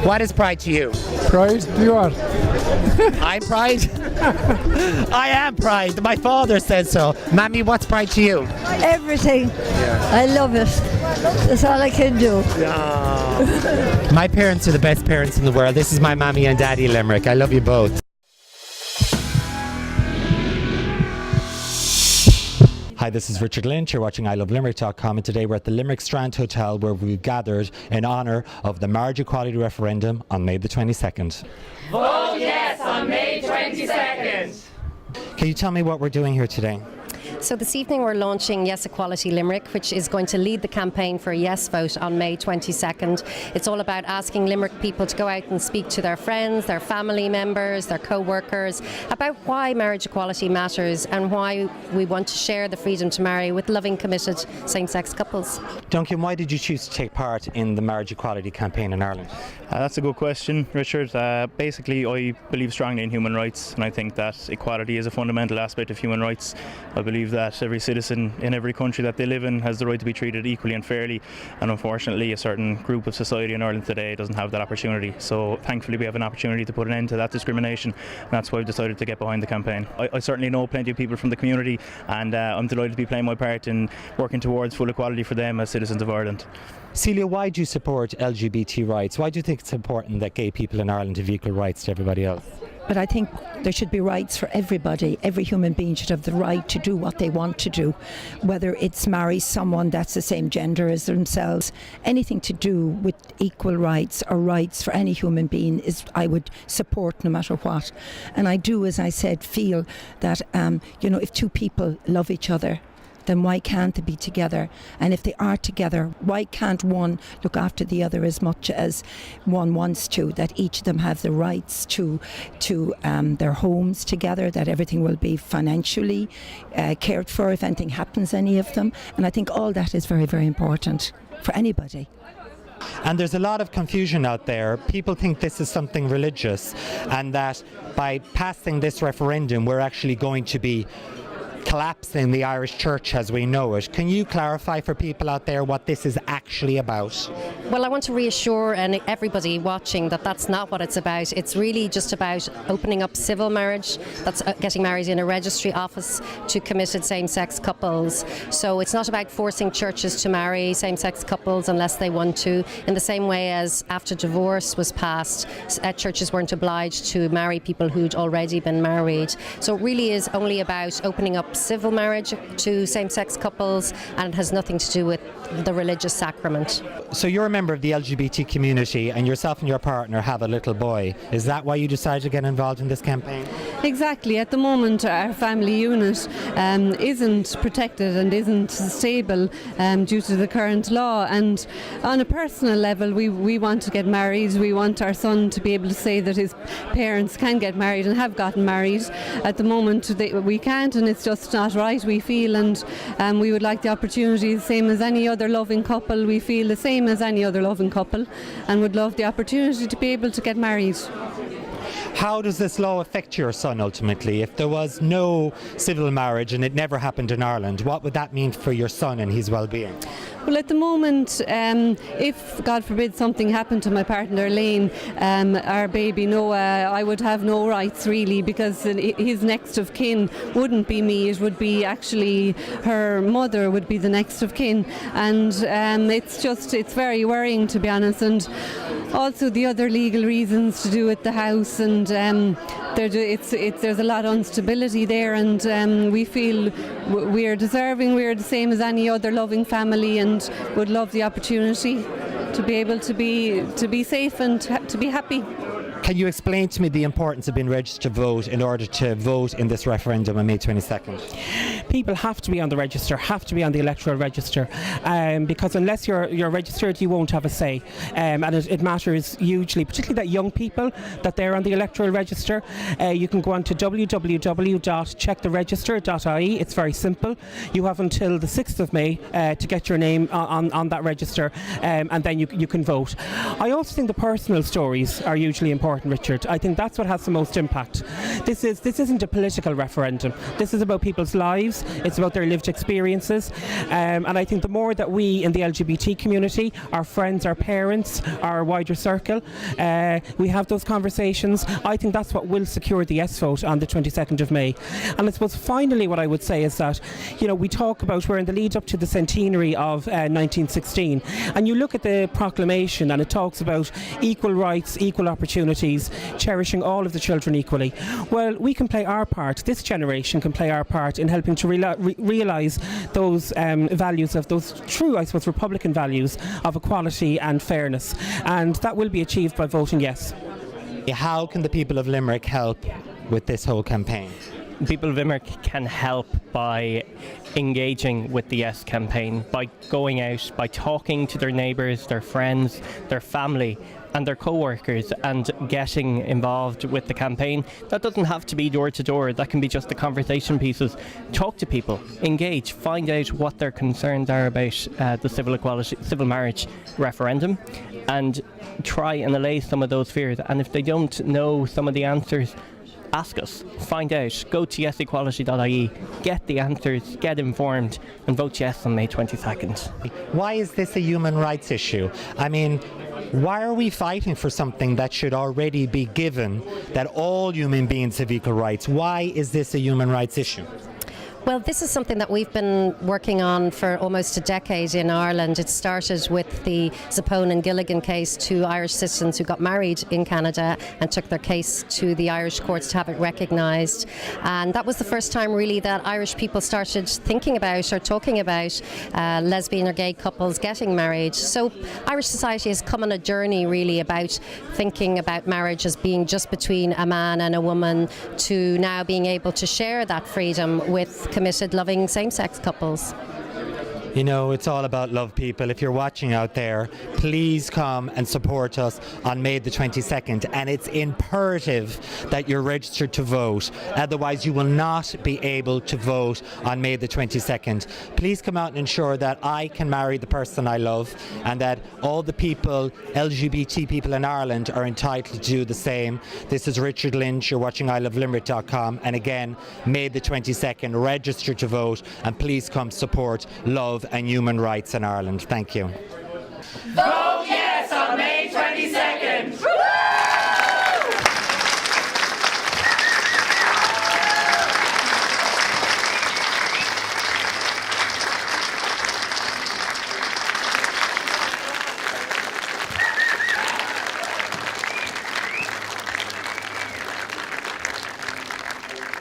What is pride to you? Pride? You are. I'm pride. I am pride. My father said so. Mammy, what's pride to you? Everything. I love it. That's all I can do. My parents are the best parents in the world. This is my mammy and daddy, Limerick. I love you both. Hi, this is Richard Lynch. You're watching ilovelimerick.com, and today we're at the Limerick Strand Hotel where we've gathered in honour of the marriage equality referendum on May the 22nd. Vote yes on May 22nd! Can you tell me what we're doing here today? So this evening we're launching Yes Equality Limerick, which is going to lead the campaign for a yes vote on May 22nd. It's all about asking Limerick people to go out and speak to their friends, their family members, their co-workers about why marriage equality matters and why we want to share the freedom to marry with loving, committed same-sex couples. Duncan, why did you choose to take part in the marriage equality campaign in Ireland? That's a good question, Richard. Basically, I believe strongly in human rights, and I think that equality is a fundamental aspect of human rights. I believe that every citizen in every country that they live in has the right to be treated equally and fairly, and unfortunately a certain group of society in Ireland today doesn't have that opportunity. So thankfully we have an opportunity to put an end to that discrimination, and that's why I've decided to get behind the campaign. I certainly know plenty of people from the community, and I'm delighted to be playing my part in working towards full equality for them as citizens of Ireland. Celia, why do you support LGBT rights? Why do you think it's important that gay people in Ireland have equal rights to everybody else? But I think there should be rights for everybody. Every human being should have the right to do what they want to do, whether it's marry someone that's the same gender as themselves. Anything to do with equal rights or rights for any human being is I would support no matter what. And I do, as I said, feel that if two people love each other, then why can't they be together? And if they are together, why can't one look after the other as much as one wants to? That each of them have the rights to their homes together, that everything will be financially cared for if anything happens to any of them. And I think all that is very, very important for anybody. And there's a lot of confusion out there. People think this is something religious, and that by passing this referendum we're actually going to be collapsing the Irish church as we know it. Can you clarify for people out there what this is actually about? Well, I want to reassure everybody watching that that's not what it's about. It's really just about opening up civil marriage, that's getting married in a registry office, to committed same-sex couples. So it's not about forcing churches to marry same-sex couples unless they want to, in the same way as after divorce was passed, churches weren't obliged to marry people who'd already been married. So it really is only about opening up civil marriage to same-sex couples, and it has nothing to do with the religious sacrament. So you're a member of the LGBT community, and yourself and your partner have a little boy. Is that why you decided to get involved in this campaign? Exactly. At the moment our family unit isn't protected and isn't stable due to the current law, and on a personal level we want to get married. We want our son to be able to say that his parents can get married and have gotten married. At the moment we can't, and it's just not right, we feel, and we would like the opportunity the same as any other loving couple. We feel the same as any other loving couple and would love the opportunity to be able to get married. How does this law affect your son ultimately? If there was no civil marriage and it never happened in Ireland, what would that mean for your son and his well-being? Well, at the moment, if, God forbid, something happened to my partner, Lane, our baby, Noah, I would have no rights really, because his next of kin wouldn't be me. It would be actually her mother would be the next of kin. And it's very worrying, to be honest. And also the other legal reasons to do with the house, and there's a lot of instability there, and we feel we're deserving, we're the same as any other loving family, and would love the opportunity to be able to be safe and to be happy. Can you explain to me the importance of being registered to vote in order to vote in this referendum on May 22nd? People have to be on the register, have to be on the electoral register, because unless you're registered you won't have a say, and it matters hugely, particularly that young people, that they're on the electoral register. You can go on to www.checktheregister.ie. It's very simple. You have until the 6th of May to get your name on that register, and then you can vote. I also think the personal stories are hugely important, Richard. I think that's what has the most impact. This isn't a political referendum. This is about people's lives. lives, it's about their lived experiences, and I think the more that we in the LGBT community, our friends, our parents, our wider circle, we have those conversations, I think that's what will secure the yes vote on the 22nd of May. And I suppose finally what I would say is that, you know, we talk about we're in the lead up to the centenary of 1916, and you look at the proclamation and it talks about equal rights, equal opportunities, cherishing all of the children equally. Well, we can play our part, this generation can play our part in helping to realise those values of those true, I suppose, Republican values of equality and fairness, and that will be achieved by voting yes. How can the people of Limerick help with this whole campaign? People of Limerick can help by engaging with the Yes campaign, by going out, by talking to their neighbours, their friends, their family and their co-workers and getting involved with the campaign. That doesn't have to be door to door, that can be just the conversation pieces. Talk to people, engage, find out what their concerns are about the civil marriage referendum, and try and allay some of those fears. And if they don't know some of the answers, ask us, find out, go to yesequality.ie, get the answers, get informed and vote yes on May 22nd. Why is this a human rights issue? I mean, why are we fighting for something that should already be given, that all human beings have equal rights? Why is this a human rights issue? Well, this is something that we've been working on for almost a decade in Ireland. It started with the Zappone and Gilligan case, two Irish citizens who got married in Canada and took their case to the Irish courts to have it recognised. And that was the first time really that Irish people started thinking about or talking about lesbian or gay couples getting married. So Irish society has come on a journey really about thinking about marriage as being just between a man and a woman, to now being able to share that freedom with committed, loving same-sex couples. You know, it's all about love, people. If you're watching out there, please come and support us on May the 22nd. And it's imperative that you're registered to vote. Otherwise, you will not be able to vote on May the 22nd. Please come out and ensure that I can marry the person I love, and that all the people, LGBT people in Ireland, are entitled to do the same. This is Richard Lynch. You're watching ilovelimerick.com. And again, May the 22nd, register to vote, and please come support love and human rights in Ireland. Thank you. Vote